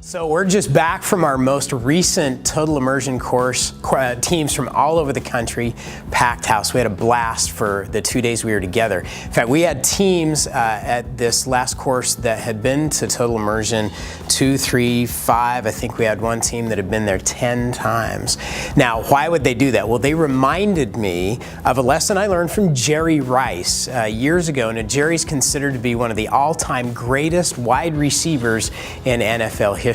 So we're just back from our most recent Total Immersion course. Teams from all over the country, packed house. We had a blast for the 2 days we were together. In fact, we had teams at this last course that had been to Total Immersion 2, 3, 5. I think we had one team that had been there 10 times. Now, why would they do that? Well, they reminded me of a lesson I learned from Jerry Rice years ago. Now, Jerry's considered to be one of the all-time greatest wide receivers in NFL history.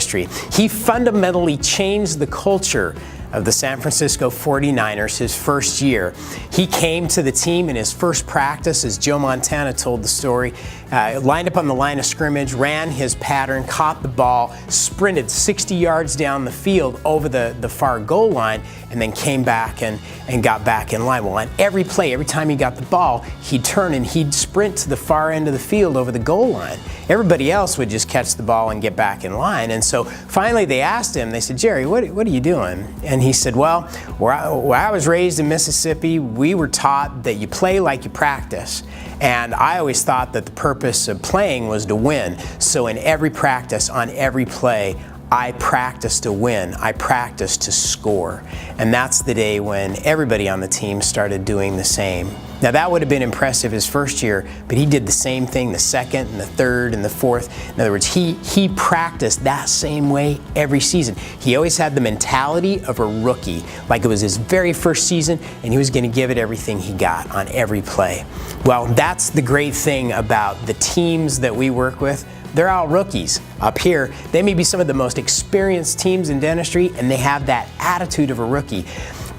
He fundamentally changed the culture of the San Francisco 49ers his first year. He came to the team in his first practice, as Joe Montana told the story, lined up on the line of scrimmage, ran his pattern, caught the ball, sprinted 60 yards down the field over the far goal line, and then came back and got back in line. Well, on every play, every time he got the ball, he'd turn and he'd sprint to the far end of the field over the goal line. Everybody else would just catch the ball and get back in line. And so finally they asked him, they said, "Jerry, what are you doing?" And he said, "Well, where I was raised in Mississippi, we were taught that you play like you practice. And I always thought that the purpose of playing was to win. So in every practice, on every play, I practice to win. I practice to score." And that's the day when everybody on the team started doing the same. Now that would have been impressive his first year, but he did the same thing the second and the third and the fourth. In other words, he practiced that same way every season. He always had the mentality of a rookie, like it was his very first season, and he was going to give it everything he got on every play. Well, that's the great thing about the teams that we work with. They're all rookies. Up here, they may be some of the most experienced teams in dentistry, and they have that attitude of a rookie.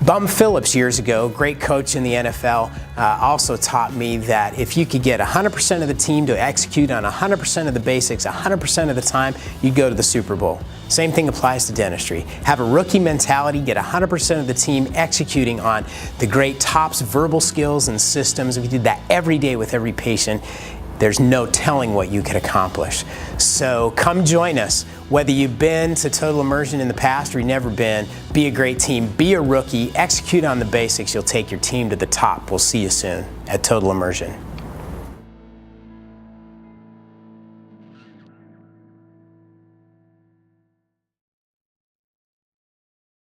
Bum Phillips years ago, great coach in the NFL, also taught me that if you could get 100% of the team to execute on 100% of the basics 100% of the time, you'd go to the Super Bowl. Same thing applies to dentistry. Have a rookie mentality, get 100% of the team executing on the great TOPS verbal skills and systems. If you did that every day with every patient, there's no telling what you could accomplish. So come join us. Whether you've been to Total Immersion in the past or you've never been, be a great team, be a rookie, execute on the basics. You'll take your team to the top. We'll see you soon at Total Immersion.